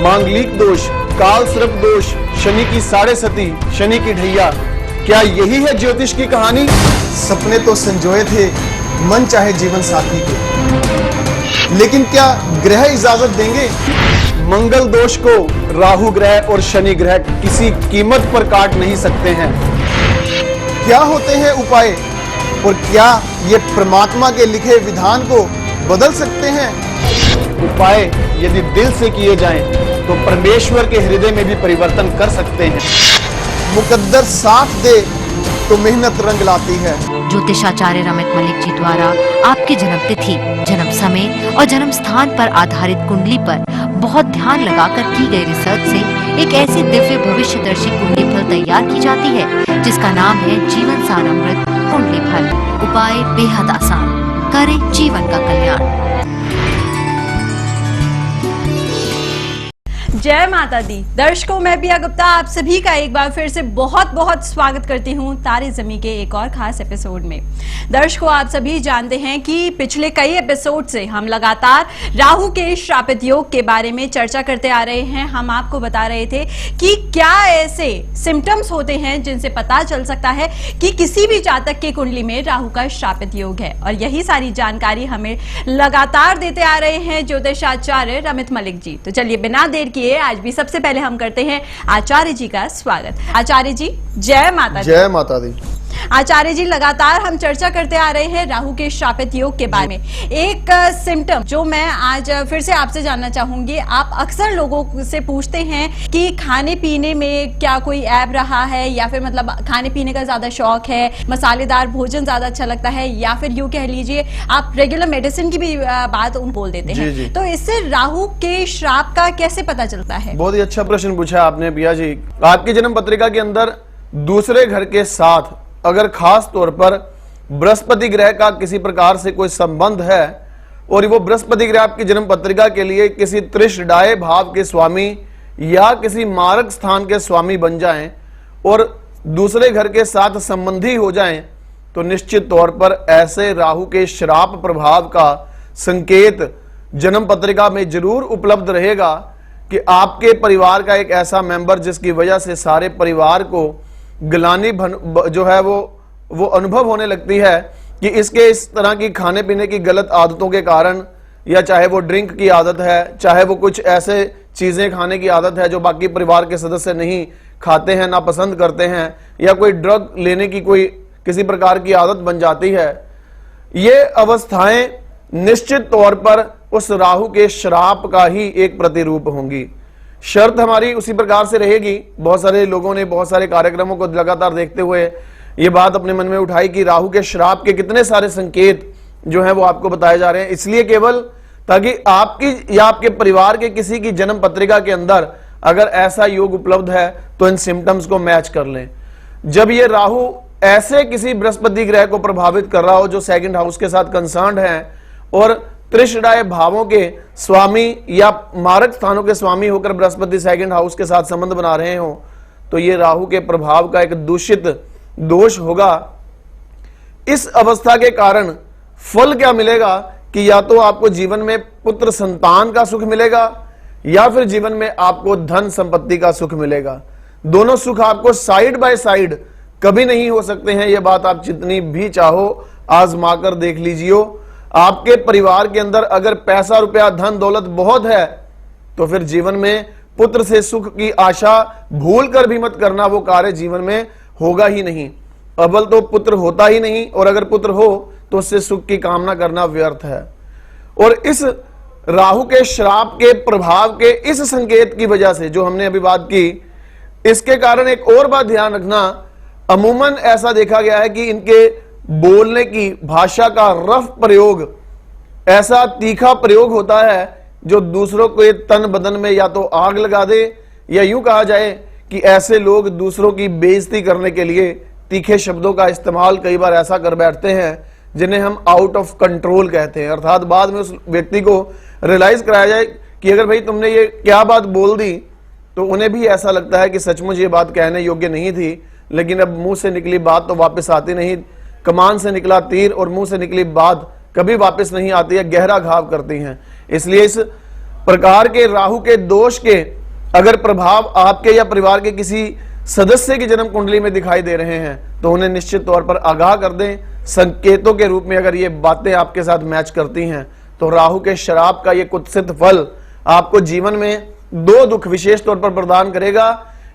मांगलिक दोष, काल सर्प दोष, शनि की साढ़े सती, शनि की ढैया, क्या यही है ज्योतिष की कहानी? सपने तो संजोए थे मन चाहे जीवन साथी के, लेकिन क्या ग्रह इजाजत देंगे? मंगल दोष को राहु ग्रह और शनि ग्रह किसी कीमत पर काट नहीं सकते हैं। क्या होते हैं उपाय और क्या ये परमात्मा के लिखे विधान को बदल सकते हैं? उपाय यदि दिल से किए जाएं तो परमेश्वर के हृदय में भी परिवर्तन कर सकते हैं। मुकद्दर साथ दे तो मेहनत रंग लाती है। ज्योतिषाचार्य रमित मलिक जी द्वारा आपकी जन्म तिथि, जन्म समय और जन्म स्थान पर आधारित कुंडली पर बहुत ध्यान लगाकर की गई रिसर्च से एक ऐसी दिव्य भविष्यदर्शी कुंडली फल तैयार की जाती है जिसका नाम है जीवन सार अमृत कुंडली फल। उपाय बेहद आसान, करें जीवन का कल्याण। जय माता दी। दर्शकों, मैं पिया गुप्ता आप सभी का एक बार फिर से बहुत बहुत स्वागत करती हूँ तारे ज़मीं के एक और खास एपिसोड में। दर्शकों, आप सभी जानते हैं कि पिछले कई एपिसोड से हम लगातार राहु के श्रापित योग के बारे में चर्चा करते आ रहे हैं। हम आपको बता रहे थे कि क्या ऐसे सिम्टम्स होते हैं जिनसे पता चल सकता है कि किसी भी जातक की कुंडली में राहु का श्रापित योग है, और यही सारी जानकारी हमें लगातार देते आ रहे हैं ज्योतिषाचार्य रमित मलिक जी। तो चलिए बिना देर किए आज भी सबसे पहले हम करते हैं आचार्य जी का स्वागत। आचार्य जी, जय माता दी। जय माता दी। आचार्य जी, लगातार हम चर्चा करते आ रहे हैं राहु के श्रापित योग के बारे में। एक सिम्टम जो मैं आज फिर से आपसे जानना चाहूंगी, आप अक्सर लोगों से पूछते हैं कि खाने पीने में क्या कोई ऐब रहा है, या फिर मतलब खाने पीने का ज्यादा शौक है, मसालेदार भोजन ज्यादा अच्छा लगता है, या फिर यूं कह लीजिए आप रेगुलर मेडिसिन की भी बात उन बोल देते हैं। जी। तो इससे राहु के श्राप का कैसे पता चलता है? बहुत ही अच्छा प्रश्न पूछा आपने पिया जी। आपकी जन्म पत्रिका के अंदर दूसरे घर के साथ अगर खास तौर पर बृहस्पति ग्रह का किसी प्रकार से कोई संबंध है और वो बृहस्पति ग्रह आपकी जन्म पत्रिका के लिए किसी त्रिशडाय भाव के स्वामी या किसी मारक स्थान के स्वामी बन जाएं और दूसरे घर के साथ संबंधी हो जाएं, तो निश्चित तौर पर ऐसे राहु के श्राप प्रभाव का संकेत जन्म पत्रिका में जरूर उपलब्ध रहेगा कि आपके परिवार का एक ऐसा मेंबर जिसकी वजह से सारे परिवार को ग्लानि जो है वो अनुभव होने लगती है कि इसके इस तरह की खाने पीने की गलत आदतों के कारण, या चाहे वो ड्रिंक की आदत है, चाहे वो कुछ ऐसे चीजें खाने की आदत है जो बाकी परिवार के सदस्य नहीं खाते हैं, ना पसंद करते हैं, या कोई ड्रग लेने की कोई किसी प्रकार की आदत बन जाती है। ये अवस्थाएं निश्चित तौर पर उस राहु के श्राप का ही एक प्रतिरूप होंगी। शर्त हमारी उसी प्रकार से रहेगी। बहुत सारे लोगों ने बहुत सारे कार्यक्रमों को लगातार देखते हुए ये बात अपने मन में उठाई कि राहु के श्राप के कितने सारे संकेत जो हैं वो आपको बताए जा रहे हैं, इसलिए केवल ताकि आपकी या आपके परिवार के किसी की जन्म पत्रिका के अंदर अगर ऐसा योग उपलब्ध है तो इन सिम्टम्स को मैच कर लें। जब ये राहु ऐसे किसी बृहस्पति ग्रह को प्रभावित कर रहा हो जो सेकंड हाउस के साथ कंसर्न्ड है और त्रिशडाय भावों के स्वामी या मारक स्थानों के स्वामी होकर बृहस्पति सेकंड हाउस के साथ संबंध बना रहे हो, तो ये राहु के प्रभाव का एक दूषित दोष होगा। इस अवस्था के कारण फल क्या मिलेगा कि या तो आपको जीवन में पुत्र संतान का सुख मिलेगा या फिर जीवन में आपको धन संपत्ति का सुख मिलेगा। दोनों सुख आपको साइड बाय साइड कभी नहीं हो सकते हैं। यह बात आप जितनी भी चाहो आजमा कर देख लीजिए। आपके परिवार के अंदर अगर पैसा रुपया धन दौलत बहुत है तो फिर जीवन में पुत्र से सुख की आशा भूल कर भी मत करना, वो कार्य जीवन में होगा ही नहीं। अव्वल तो पुत्र होता ही नहीं, और अगर पुत्र हो तो उससे सुख की कामना करना व्यर्थ है। और इस राहु के श्राप के प्रभाव के इस संकेत की वजह से जो हमने अभी बात की, इसके कारण एक और बात ध्यान रखना, अमूमन ऐसा देखा गया है कि इनके बोलने की भाषा का रफ प्रयोग, ऐसा तीखा प्रयोग होता है जो दूसरों के तन बदन में या तो आग लगा दे, या यूं कहा जाए कि ऐसे लोग दूसरों की बेइज्जती करने के लिए तीखे शब्दों का इस्तेमाल कई बार ऐसा कर बैठते हैं जिन्हें हम आउट ऑफ कंट्रोल कहते हैं। अर्थात बाद में उस व्यक्ति को रियलाइज कराया जाए कि अगर भाई तुमने ये क्या बात बोल दी, तो उन्हें भी ऐसा लगता है कि सचमुच ये बात कहने योग्य नहीं थी, लेकिन अब मुंह से निकली बात तो वापस आती नहीं। कमान से निकला तीर और मुंह से निकली बात कभी वापस नहीं आती है, गहरा घाव करती हैं। इसलिए इस प्रकार के राहु के दोष के अगर प्रभाव आपके या परिवार के किसी सदस्य की जन्म कुंडली में दिखाई दे रहे हैं तो उन्हें निश्चित तौर पर आगाह कर दें। संकेतों के रूप में अगर ये बातें आपके साथ मैच करती हैं तो राहु के श्राप का ये कुत्सित फल आपको जीवन में दो दुख विशेष तौर पर प्रदान करेगा।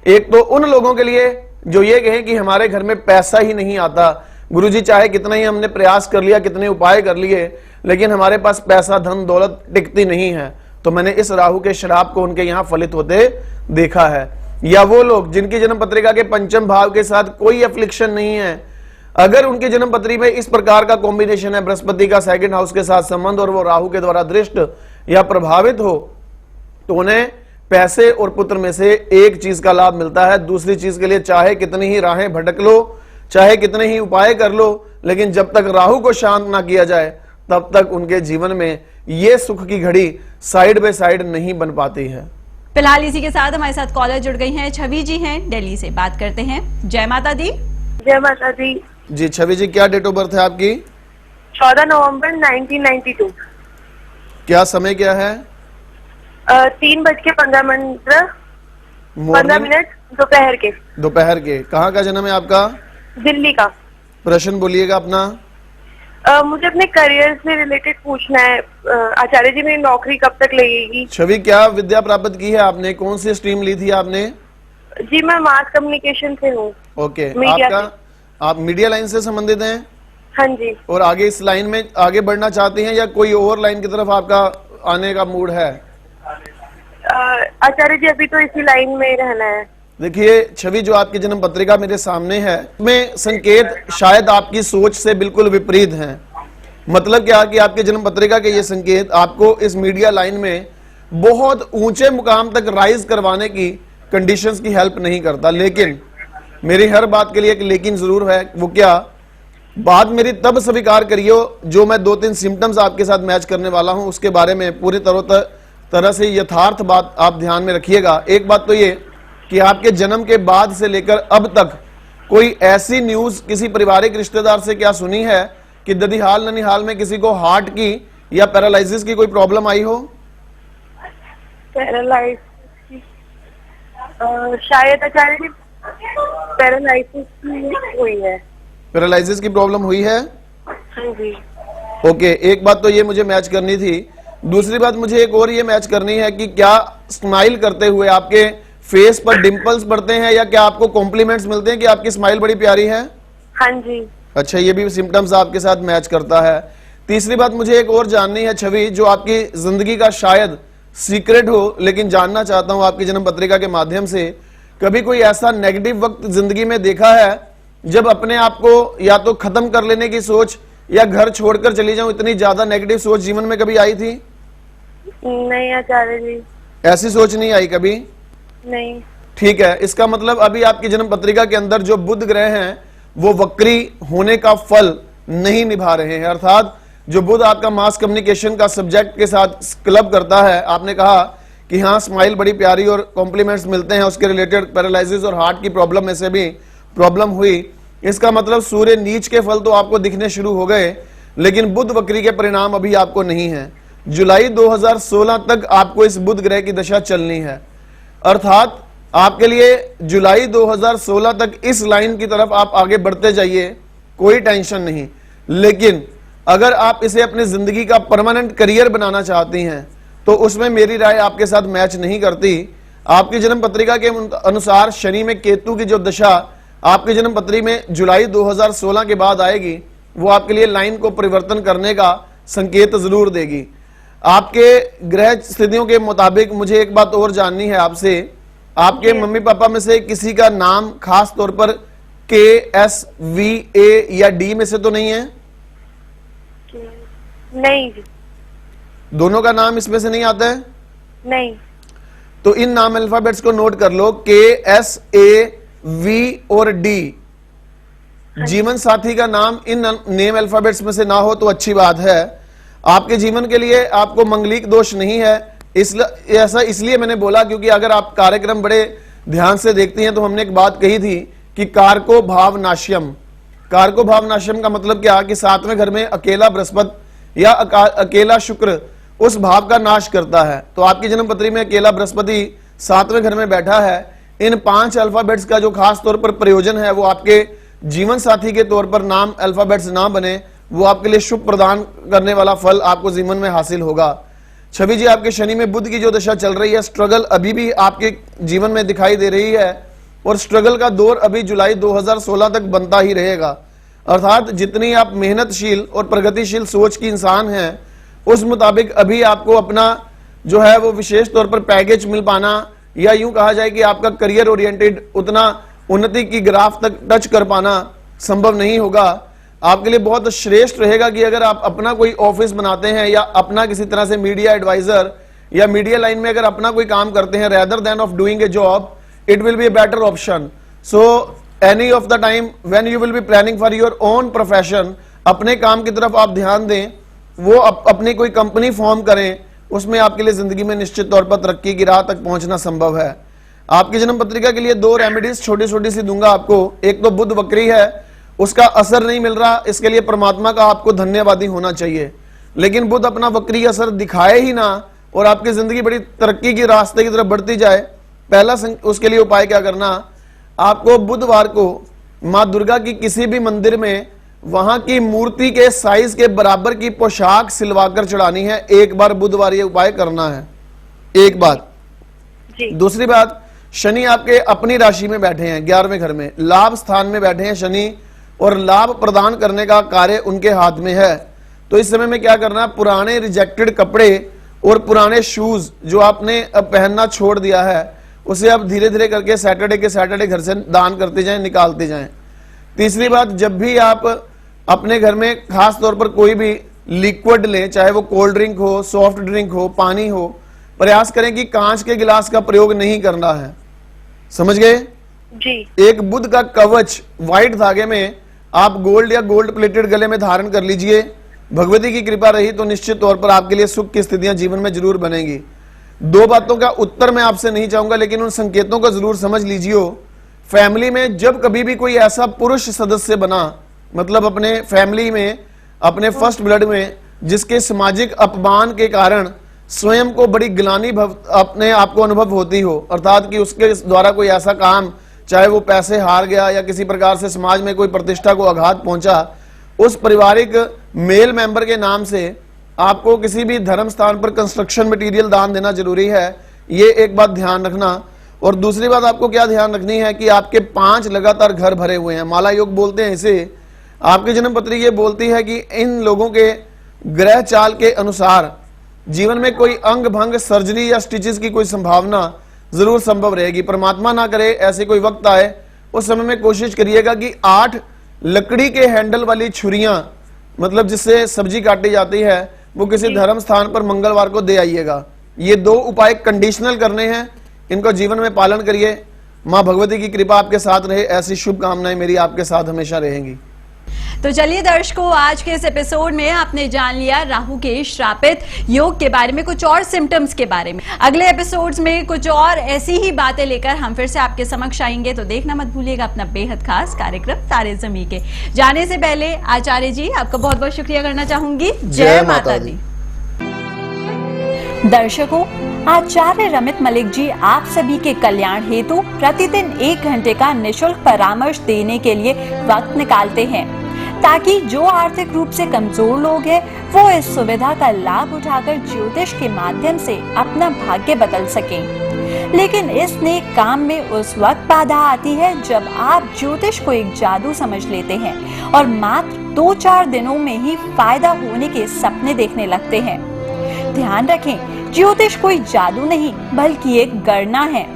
एक तो उन लोगों के लिए जो ये कहें कि हमारे घर में पैसा ही नहीं आता, गुरुजी चाहे कितना ही हमने प्रयास कर लिया, कितने उपाय कर लिए, लेकिन हमारे पास पैसा धन दौलत टिकती नहीं है। तो मैंने इस राहु के श्राप को उनके यहाँ फलित होते देखा है। या वो लोग जिनकी जन्म पत्रिका के पंचम भाव के साथ कोई एफ्लिक्शन नहीं है, अगर उनकी जन्म पत्री में इस प्रकार का कॉम्बिनेशन है, बृहस्पति का सेकंड हाउस के साथ संबंध और वो राहु के द्वारा दृष्ट या प्रभावित हो, तो उन्हें पैसे और पुत्र में से एक चीज का लाभ मिलता है। दूसरी चीज के लिए चाहे कितनी ही राहें भटक लो, चाहे कितने ही उपाय कर लो, लेकिन जब तक राहु को शांत ना किया जाए तब तक उनके जीवन में ये सुख की घड़ी साइड बाय साइड नहीं बन पाती है। फिलहाल इसी के साथ हमारे साथ कॉलर जुड़ गई हैं, छवि जी हैं दिल्ली से, बात करते हैं। जय माता दी। जय माता दी। जी छवि जी, क्या डेट ऑफ बर्थ है आपकी? 14 नवंबर 1992। क्या समय क्या है? 3:15 दोपहर के। दोपहर के। कहाँ का जन्म है आपका? दिल्ली का। प्रश्न बोलिएगा अपना। मुझे अपने करियर से रिलेटेड पूछना है। आचार्य जी, मेरी नौकरी कब तक लगेगी? छवि, क्या विद्या प्राप्त की है आपने? कौन सी स्ट्रीम ली थी आपने? जी, मैं मास कम्युनिकेशन से हूँ। ओके, मीडिया आप मीडिया लाइन से संबंधित हैं? हाँ जी। और आगे इस लाइन में आगे बढ़ना चाहती हैं या कोई और लाइन की तरफ आपका आने का मूड है? आचार्य जी, अभी तो इसी लाइन में रहना है। देखिए छवि, जो आपकी जन्म पत्रिका मेरे सामने है, में संकेत शायद आपकी सोच से बिल्कुल विपरीत हैं। मतलब क्या कि आपकी जन्म पत्रिका के ये संकेत आपको इस मीडिया लाइन में बहुत ऊंचे मुकाम तक राइज करवाने की कंडीशंस की हेल्प नहीं करता। लेकिन मेरी हर बात के लिए एक लेकिन जरूर है। वो क्या? बात मेरी तब स्वीकार करियो जो मैं 2-3 सिम्टम्स आपके साथ मैच करने वाला हूं, उसके बारे में पूरी तरह से यथार्थ बात आप ध्यान में रखिएगा। एक बात तो ये कि आपके जन्म के बाद से लेकर अब तक कोई ऐसी न्यूज किसी पारिवारिक रिश्तेदार से क्या सुनी है कि ददिहाल ननिहाल में किसी को हार्ट की या पैरालिसिस की कोई प्रॉब्लम आई हो? पैरालिसिस शायद आचार्य जी, पैरालिसिस हुई है। पैरालिसिस की प्रॉब्लम हुई है? हाँ जी। ओके, एक बात तो ये मुझे मैच करनी थी। दूसरी बात मुझे एक और ये मैच करनी है कि क्या स्माइल करते हुए आपके फेस पर डिंपल्स बढ़ते हैं या क्या आपको कॉम्प्लीमेंट्स मिलते हैं कि आपकी स्माइल बड़ी प्यारी है? हाँ जी। अच्छा, ये भी सिम्टम्स आपके साथ मैच करता है। तीसरी बात मुझे एक और जाननी है छवि, जो आपकी जिंदगी का शायद सीक्रेट हो, लेकिन जानना चाहता हूं आपकी जन्म पत्रिका के माध्यम से। कभी कोई ऐसा नेगेटिव वक्त जिंदगी में देखा है जब अपने आप को या तो खत्म कर लेने की सोच या घर छोड़कर चली जाऊं, इतनी ज्यादा नेगेटिव सोच जीवन में कभी आई थी? नहीं आचार्य जी। ऐसी सोच नहीं आई कभी? नहीं। ठीक है, इसका मतलब अभी आपकी जन्म पत्रिका के अंदर जो बुध ग्रह हैं वो वक्री होने का फल नहीं निभा रहे हैं। अर्थात जो बुध आपका मास कम्युनिकेशन का सब्जेक्ट के साथ क्लब करता है, आपने कहा कि हाँ स्माइल बड़ी प्यारी और कॉम्प्लीमेंट्स मिलते हैं, उसके रिलेटेड पैरालिसिस और हार्ट की प्रॉब्लम में से भी प्रॉब्लम हुई। इसका मतलब सूर्य नीच के फल तो आपको दिखने शुरू हो गए, लेकिन बुध वक्री के परिणाम अभी आपको नहीं है। जुलाई 2016 तक आपको इस बुध ग्रह की दशा चलनी है। अर्थात आपके लिए जुलाई 2016 तक इस लाइन की तरफ आप आगे बढ़ते जाइए, कोई टेंशन नहीं। लेकिन अगर आप इसे अपनी जिंदगी का परमानेंट करियर बनाना चाहती हैं तो उसमें मेरी राय आपके साथ मैच नहीं करती। आपकी जन्म पत्रिका के अनुसार शनि में केतु की जो दशा आपकी जन्म पत्री में जुलाई 2016 के बाद आएगी, वो आपके लिए लाइन को परिवर्तन करने का संकेत जरूर देगी। आपके ग्रह स्थितियों के मुताबिक मुझे एक बात और जाननी है आपसे, आपके मम्मी पापा में से किसी का नाम खास तौर पर KSVA या D में से तो नहीं है? नहीं। दोनों का नाम इसमें से नहीं आता है? नहीं। तो इन नाम अल्फाबेट्स को नोट कर लो, KSAV और D। जीवन साथी का नाम इन नेम अल्फाबेट्स में से ना हो तो अच्छी बात है। आपके जीवन के लिए आपको मंगलिक दोष नहीं है। ऐसा इसलिए मैंने बोला क्योंकि अगर आप कार्यक्रम बड़े ध्यान से देखती हैं तो हमने एक बात कही थी कि कारको भाव नाश्यम। कारको भाव नाश्यम का मतलब क्या कि 7वें घर में अकेला बृहस्पति या अकेला शुक्र उस भाव का नाश करता है। तो आपकी जन्म पत्री में अकेला बृहस्पति 7वें घर में बैठा है। इन 5 अल्फाबेट्स का जो खास तौर पर प्रयोजन है वो आपके जीवन साथी के तौर पर नाम अल्फाबेट्स ना बने, वो आपके लिए शुभ प्रदान करने वाला फल आपको जीवन में हासिल होगा। छवि जी, आपके शनि में बुध की जो दशा चल रही है, स्ट्रगल अभी भी आपके जीवन में दिखाई दे रही है और स्ट्रगल का दौर अभी जुलाई 2016 तक बनता ही रहेगा। अर्थात जितनी आप मेहनतशील और प्रगतिशील सोच की इंसान हैं, उस मुताबिक अभी आपको अपना जो है वो विशेष तौर पर पैकेज मिल पाना, या यूं कहा जाए कि आपका करियर ओरिएंटेड उतना उन्नति की ग्राफ तक टच कर पाना संभव नहीं होगा। आपके लिए बहुत श्रेष्ठ रहेगा कि अगर आप अपना कोई ऑफिस बनाते हैं या अपना किसी तरह से मीडिया एडवाइजर या मीडिया लाइन में अगर अपना कोई काम करते हैं, rather than of doing a job, it will be a better option. So any of the time when you will be planning for your own profession, अपने काम की तरफ आप ध्यान दें, वो अपनी कोई कंपनी फॉर्म करें, उसमें आपके लिए जिंदगी में निश्चित तौर पर तरक्की की राह तक पहुंचना संभव है। आपकी जन्म पत्रिका के लिए 2 रेमेडीज छोटी छोटी सी दूंगा आपको। एक तो बुध वक्री है, उसका असर नहीं मिल रहा, इसके लिए परमात्मा का आपको धन्यवादी होना चाहिए। लेकिन बुध अपना वक्री असर दिखाए ही ना और आपकी जिंदगी बड़ी तरक्की की रास्ते की तरफ बढ़ती जाए, पहला उसके लिए उपाय क्या करना, आपको बुधवार को माँ दुर्गा की किसी भी मंदिर में वहां की मूर्ति के साइज के बराबर की पोशाक सिलवाकर चढ़ानी है। एक बार बुधवार ये उपाय करना है, एक बात। दूसरी बात, शनि आपके अपनी राशि में बैठे हैं, 11वें घर में, लाभ स्थान में बैठे हैं शनि, और लाभ प्रदान करने का कार्य उनके हाथ में है। तो इस समय में क्या करना, पुराने रिजेक्टेड कपड़े और पुराने शूज जो आपने अब पहनना छोड़ दिया है, उसे अब धीरे धीरे करके सैटरडे के सैटरडे घर से दान करते जाएं, निकालते जाएं। तीसरी बात, जब भी आप अपने घर में खास तौर पर कोई भी लिक्विड लें, चाहे वो कोल्ड ड्रिंक हो, सॉफ्ट ड्रिंक हो, पानी हो, प्रयास करें कि कांच के गिलास का प्रयोग नहीं करना है। समझ गए जी। एक बुध का कवच व्हाइट धागे में आप गोल्ड या गोल्ड प्लेटेड गले में धारण कर लीजिए। भगवती की कृपा रही तो निश्चित तौर पर आपके लिए सुख की स्थितियां जीवन में जरूर बनेंगी। 2 बातों का उत्तर मैं आपसे नहीं चाहूंगा, लेकिन उन संकेतों को जरूर समझ लीजिए। फैमिली में जब कभी भी कोई ऐसा पुरुष सदस्य बना, मतलब अपने फैमिली में, अपने फर्स्ट ब्लड में, जिसके सामाजिक अपमान के कारण स्वयं को बड़ी ग्लानि अपने आप को अनुभव होती हो, अर्थात कि उसके द्वारा कोई ऐसा काम, चाहे वो पैसे हार गया या किसी प्रकार से समाज में कोई प्रतिष्ठा को आघात पहुंचा, उस पारिवारिक मेल मेंबर के नाम से आपको किसी भी धर्म स्थान पर कंस्ट्रक्शन मटेरियल दान देना जरूरी है। ये एक बात ध्यान रखना। और दूसरी बात आपको क्या ध्यान रखनी है कि आपके 5 लगातार घर भरे हुए हैं, माला योग बोलते हैं इसे। आपकी जन्म पत्री ये बोलती है कि इन लोगों के ग्रह चाल के अनुसार जीवन में कोई अंग भंग, सर्जरी या स्टिचेस की कोई संभावना जरूर संभव रहेगी। परमात्मा ना करे ऐसे कोई वक्त आए, उस समय में कोशिश करिएगा कि 8 लकड़ी के हैंडल वाली छुरियां, मतलब जिससे सब्जी काटी जाती है, वो किसी धर्म स्थान पर मंगलवार को दे आइएगा। ये 2 उपाय कंडीशनल करने हैं, इनको जीवन में पालन करिए। माँ भगवती की कृपा आपके साथ रहे, ऐसी शुभकामनाएं मेरी आपके साथ हमेशा रहेंगी। तो चलिए दर्शकों, आज के इस एपिसोड में आपने जान लिया राहु के श्रापित योग के बारे में, कुछ और सिम्टम्स के बारे में। अगले एपिसोड्स में कुछ और ऐसी ही बातें लेकर हम फिर से आपके समक्ष आएंगे, तो देखना मत भूलिएगा अपना बेहद खास कार्यक्रम तारे ज़मीं के। जाने से पहले आचार्य जी आपका बहुत बहुत शुक्रिया करना चाहूंगी। जय माता दी। दर्शकों, आचार्य रमित मलिक जी आप सभी के कल्याण हेतु प्रतिदिन 1 घंटे का निशुल्क परामर्श देने के लिए वक्त निकालते हैं, ताकि जो आर्थिक रूप से कमजोर लोग हैं वो इस सुविधा का लाभ उठाकर ज्योतिष के माध्यम से अपना भाग्य बदल सकें। लेकिन इस नेक काम में उस वक्त बाधा आती है जब आप ज्योतिष को एक जादू समझ लेते हैं और मात्र 2-4 दिनों में ही फायदा होने के सपने देखने लगते हैं। ध्यान रखें, ज्योतिष कोई जादू नहीं बल्कि एक गणना है।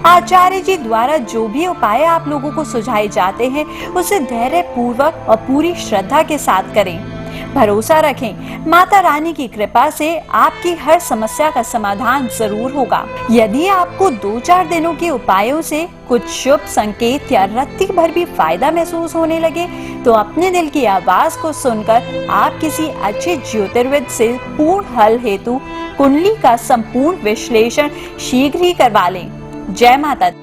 आचार्य जी द्वारा जो भी उपाय आप लोगों को सुझाए जाते हैं उसे धैर्य पूर्वक और पूरी श्रद्धा के साथ करें। भरोसा रखें, माता रानी की कृपा से आपकी हर समस्या का समाधान जरूर होगा। यदि आपको 2-4 दिनों के उपायों से कुछ शुभ संकेत या रत्ती भर भी फायदा महसूस होने लगे तो अपने दिल की आवाज को सुनकर आप किसी अच्छे ज्योतिर्विद से पूर्ण हल हेतु कुंडली का संपूर्ण विश्लेषण शीघ्र ही करवा लें। जय माता दी।